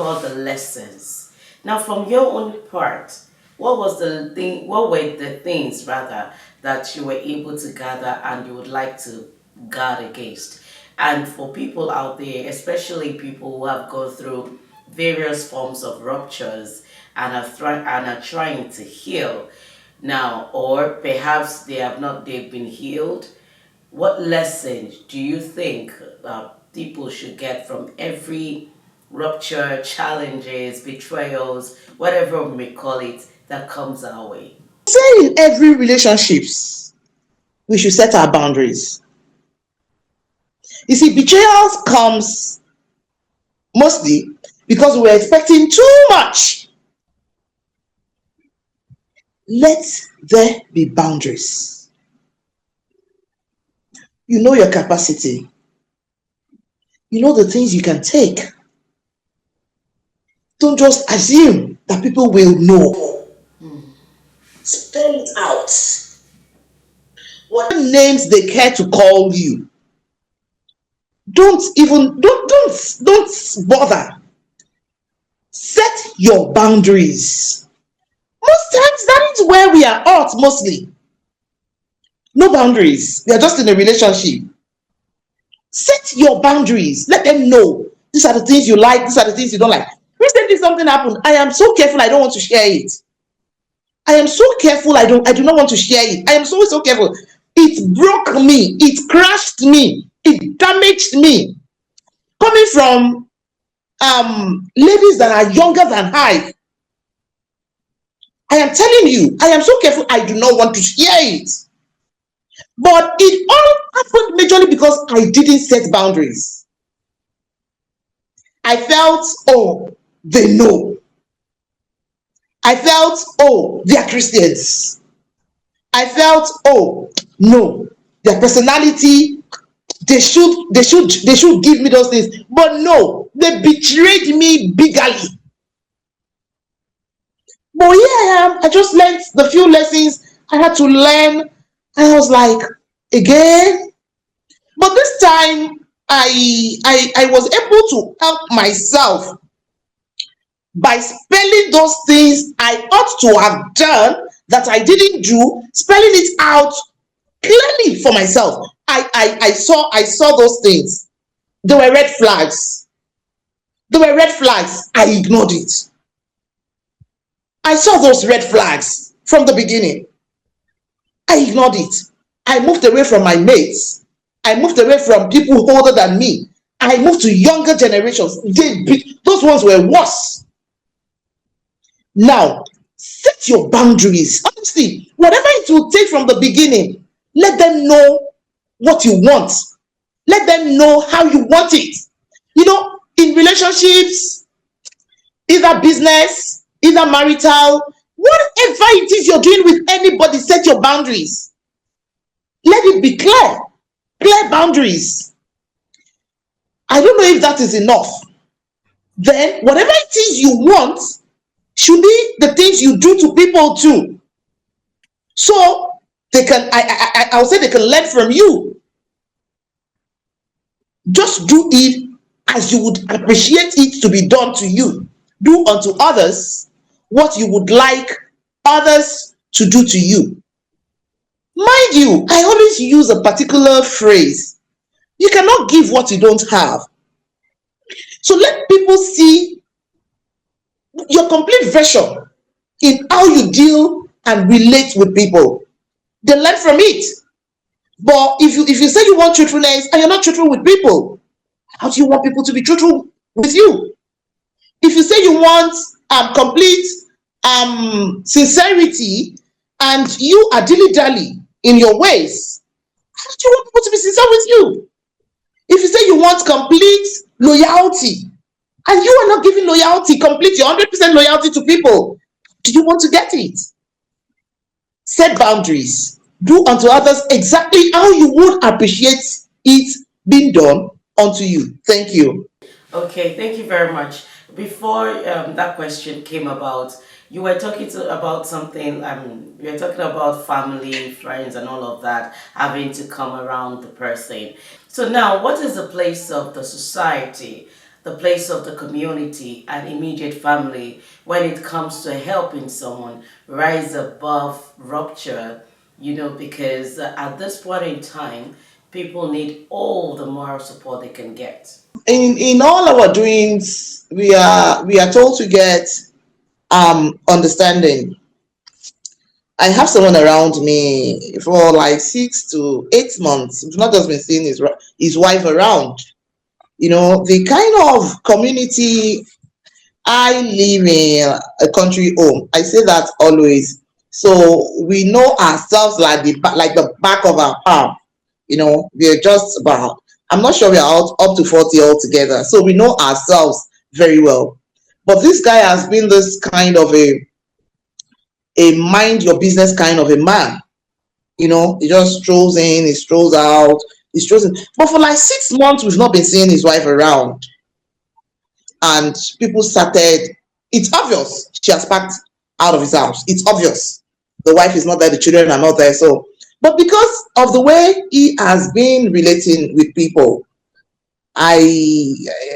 about the lessons. Now, from your own part, what were the things rather that you were able to gather and you would like to guard against? And for people out there, especially people who have gone through various forms of ruptures and are trying to heal now, or perhaps they've been healed. What lessons do you think people should get from every rupture, challenges, betrayals, whatever we may call it, that comes our way? Say in every relationships, we should set our boundaries. You see, betrayals comes mostly because we're expecting too much. Let there be boundaries. You know your capacity. You know the things you can take. Don't just assume that people will know. Spell it out. What names they care to call you. Don't bother. Set your boundaries. Most times that is where we are at mostly. No boundaries. We are just in a relationship. Set your boundaries. Let them know. These are the things you like. These are the things you don't like. Recently something happened. I am so careful. I don't want to share it. I am so careful. I do not want to share it. I am so careful. It broke me. It crushed me. It damaged me. Coming from ladies that are younger than I am telling you, I am so careful. I do not want to share it. But it all happened majorly because I didn't set boundaries. I felt, oh, they know. I felt, oh, they are Christians. I felt, oh, no, their personality, they should give me those things. But no, they betrayed me bigly. But here I am. I just learned the few lessons I had to learn. And I was like, again? But this time, I was able to help myself by spelling those things I ought to have done that I didn't do, spelling it out clearly for myself. I saw those things. They were red flags. They were red flags. I ignored it. I saw those red flags from the beginning. I ignored it. I moved away from my mates. I moved away from people older than me. I moved to younger generations. Those ones were worse. Now, set your boundaries. Honestly, whatever it will take from the beginning, let them know what you want. Let them know how you want it. You know, in relationships, either business, either marital, whatever it is you're doing with anybody, set your boundaries. Let it be clear. Clear boundaries. I don't know if that is enough. Then, whatever it is you want should be the things you do to people too. So, they can, I would say they can learn from you. Just do it as you would appreciate it to be done to you. Do unto others what you would like others to do to you. Mind you, I always use a particular phrase. You cannot give what you don't have. So let people see your complete version in how you deal and relate with people. They learn from it. But if you say you want truthfulness and you're not truthful with people, how do you want people to be truthful with you? If you say you want complete sincerity and you are dilly-dally in your ways, how do you want people to be sincere with you? If you say you want complete loyalty and you are not giving loyalty, complete your 100% loyalty to people, do you want to get it? Set boundaries. Do unto others exactly how you would appreciate it being done unto you. Thank you. Okay, thank you very much. Before that question came about, you were talking about something. You were talking about family, friends, and all of that having to come around the person. So now, what is the place of the society the place of the community and immediate family when it comes to helping someone rise above rupture, because at this point in time, people need all the moral support they can get. In all our doings, we are told to get understanding. I have someone around me for like 6 to 8 months. We've not just been seeing his wife around. The kind of community I live in a country home. I say that always. So we know ourselves like the back of our palm. We're just about. I'm not sure we are out up to 40 altogether. So we know ourselves very well. But this guy has been this kind of a mind your business kind of a man. He just strolls in, he strolls out, he strolls in. But for like 6 months, we've not been seeing his wife around. And people started, it's obvious she has packed out of his house. It's obvious. The wife is not there, the children are not there. So, but because of the way he has been relating with people, I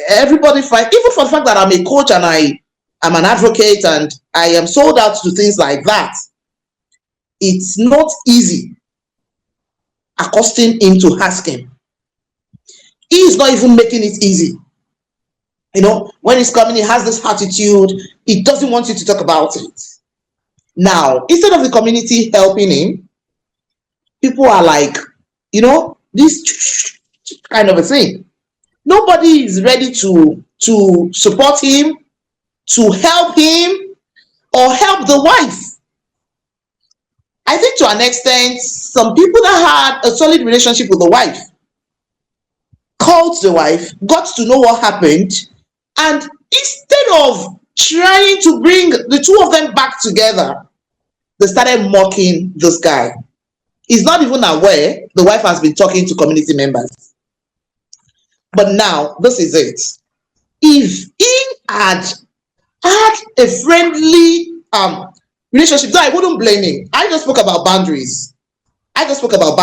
everybody fight, even for the fact that I'm a coach and I'm an advocate and I am sold out to things like that. It's not easy accosting him to ask him. He is not even making it easy. When he's coming, he has this attitude. He doesn't want you to talk about it. Now, instead of the community helping him, people are like, this kind of a thing. Nobody is ready to support him, to help him, or help the wife. I think to an extent, some people that had a solid relationship with the wife called the wife, got to know what happened, and instead of trying to bring the two of them back together, they started mocking this guy. He's not even aware the wife has been talking to community members. But now, this is it. If he had a friendly relationship, though I wouldn't blame him. I just spoke about boundaries. I spoke about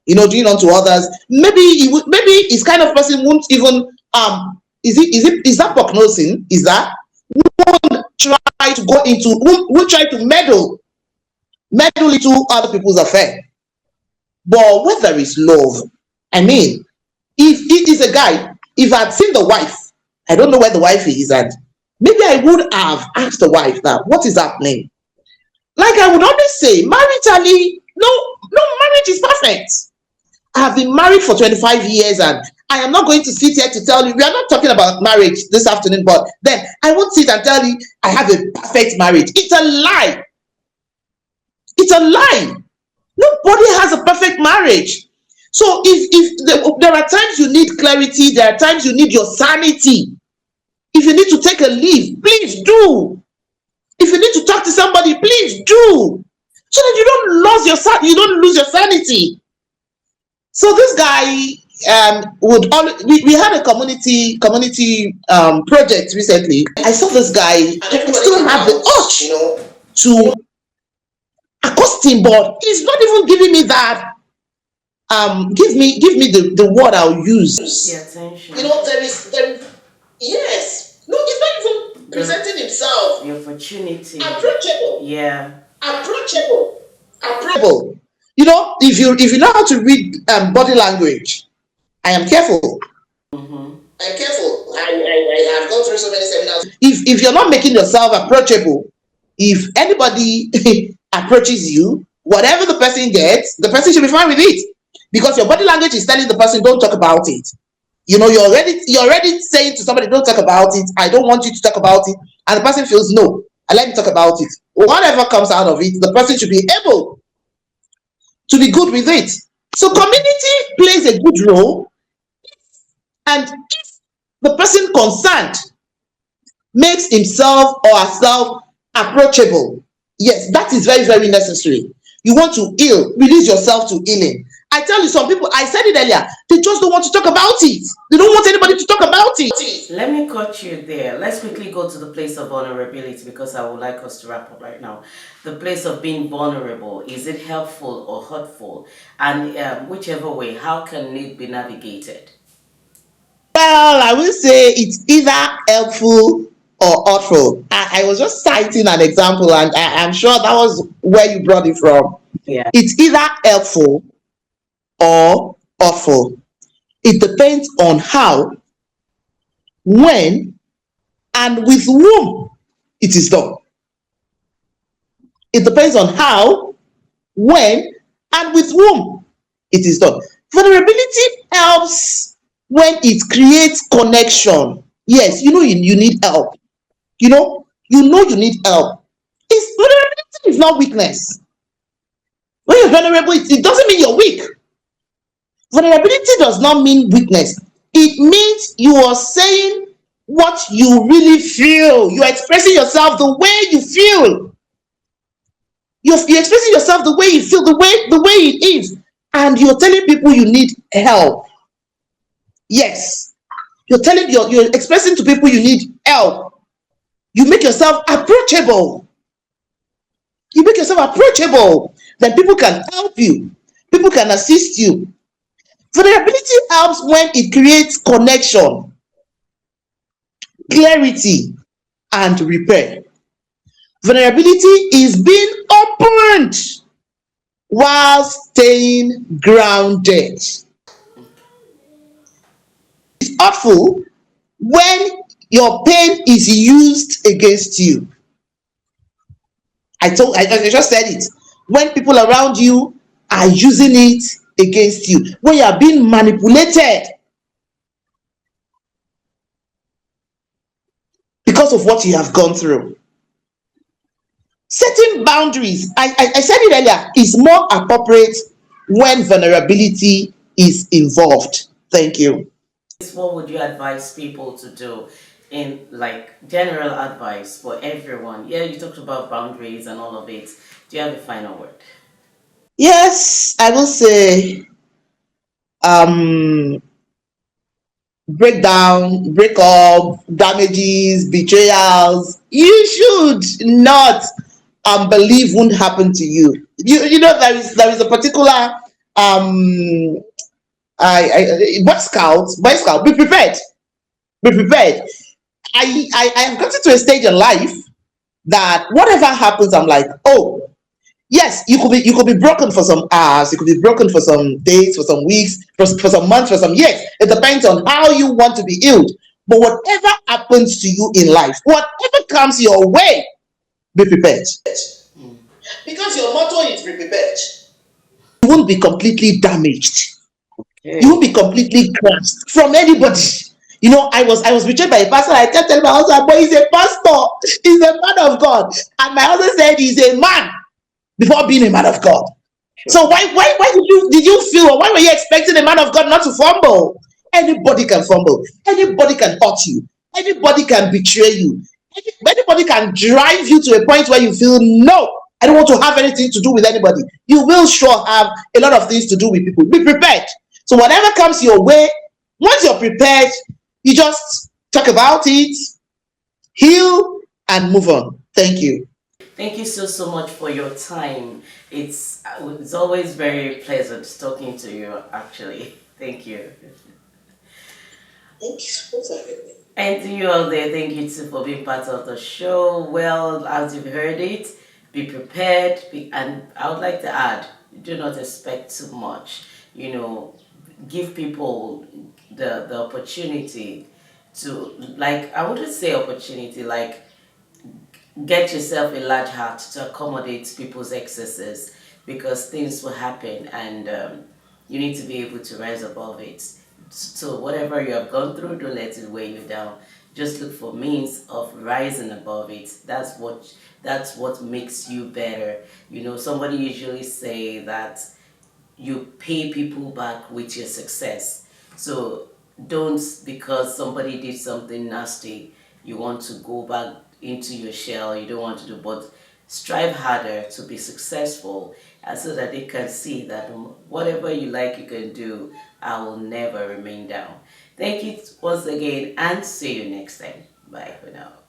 doing unto others. Maybe his kind of person won't even is that prognosing? Is that won't try to go into won't try to meddle into other people's affair. But where there is love, I mean, if it is a guy, if I'd seen the wife, I don't know where the wife is, and maybe I would have asked the wife that what is happening. Like I would always say, maritally, no marriage is perfect. I have been married for 25 years and I am not going to sit here to tell you, we are not talking about marriage this afternoon, but then I won't sit and tell you I have a perfect marriage. It's a lie. It's a lie. Nobody has a perfect marriage. So if there are times you need clarity, there are times you need your sanity. If you need to take a leave, please do. If you need to talk to somebody, please do, so that you don't lose your sanity. So this guy would always, we had a community project recently. I saw this guy. I still have the urge to accost him, but he's not even giving me that. Give me the word I'll use. The attention. There is yes. No, he's not even presenting himself. The opportunity. Approachable. Yeah. Approachable. If you know how to read body language, I am careful. Mm-hmm. I'm careful. I have gone through so many seminars. If you're not making yourself approachable, if anybody approaches you, whatever the person gets, the person should be fine with it, because your body language is telling the person don't talk about it. You're already saying to somebody don't talk about it. I don't want you to talk about it, and the person feels no. I let me talk about it. Whatever comes out of it, the person should be able to be good with it. So community plays a good role, and if the person concerned makes himself or herself approachable, yes, that is very, very necessary. You want to heal, release yourself to healing. I tell you, some people, I said it earlier, they just don't want to talk about it. They don't want anybody to talk about it. Let me cut you there. Let's quickly go to the place of vulnerability, because I would like us to wrap up right now. The place of being vulnerable, is it helpful or hurtful? And whichever way, how can it be navigated? Well, I will say it's either helpful or hurtful. I was just citing an example, and I'm sure that was where you brought it from. Yeah. It's either helpful or hurtful. It depends on how, when, and with whom it is done. It depends on how, when, and with whom it is done. Vulnerability helps when it creates connection. Yes, you need help. You need help. Vulnerability is not weakness. When you're vulnerable, it doesn't mean you're weak. Vulnerability does not mean weakness. It means you are saying what you really feel. You're expressing yourself the way you feel. You're expressing yourself the way you feel, the way it is. And you're telling people you need help. Yes. You're expressing to people you need help. You make yourself approachable. You make yourself approachable. Then people can help you. People can assist you. Vulnerability helps when it creates connection, clarity, and repair. Vulnerability is being opened while staying grounded. It's awful when your pain is used against you. I just said it. When people around you are using it against you, when you are being manipulated because of what you have gone through. Setting boundaries, I said it earlier, is more appropriate when vulnerability is involved. Thank you. What would you advise people to do in like general advice for everyone? Yeah, you talked about boundaries and all of it. Do you have a final word? Yes, I will say um, breakdown, breakup, damages, betrayals. You should not believe won't happen to you. There is a particular um Boy Scout, be prepared. Be prepared. I have gotten to a stage in life that whatever happens, I'm like, oh, yes, you could be broken for some hours, you could be broken for some days, for some weeks, for some months, for some years. It depends on how you want to be healed. But whatever happens to you in life, whatever comes your way, be prepared. Mm. Because your motto is be prepared. You won't be completely damaged. You won't Okay. be completely crushed from anybody. I was betrayed by a pastor. I kept telling my husband, but he's a pastor, he's a man of God. And my husband said he's a man before being a man of God. Sure. So why did you feel, or why were you expecting a man of God not to fumble? Anybody can fumble. Anybody can hurt you. Anybody can betray you. Anybody can drive you to a point where you feel no. I don't want to have anything to do with anybody. You will sure have a lot of things to do with people. Be prepared. So whatever comes your way, once you're prepared, you just talk about it, heal, and move on. Thank you. Thank you so much for your time. It's always very pleasant talking to you. Actually, thank you. Thank you. And to you all there, thank you too for being part of the show. Well, as you've heard it, be prepared. And I would like to add, do not expect too much. Give people the opportunity to, like, I wouldn't say opportunity, like, get yourself a large heart to accommodate people's excesses, because things will happen, and you need to be able to rise above it. So whatever you have gone through, don't let it weigh you down. Just look for means of rising above it. That's what makes you better. Somebody usually say that you pay people back with your success. So don't, because somebody did something nasty, you want to go back into your shell. You don't want to do, but strive harder to be successful, and so that they can see that whatever you like you can do, I will never remain down. Thank you once again, and see you next time. Bye for now.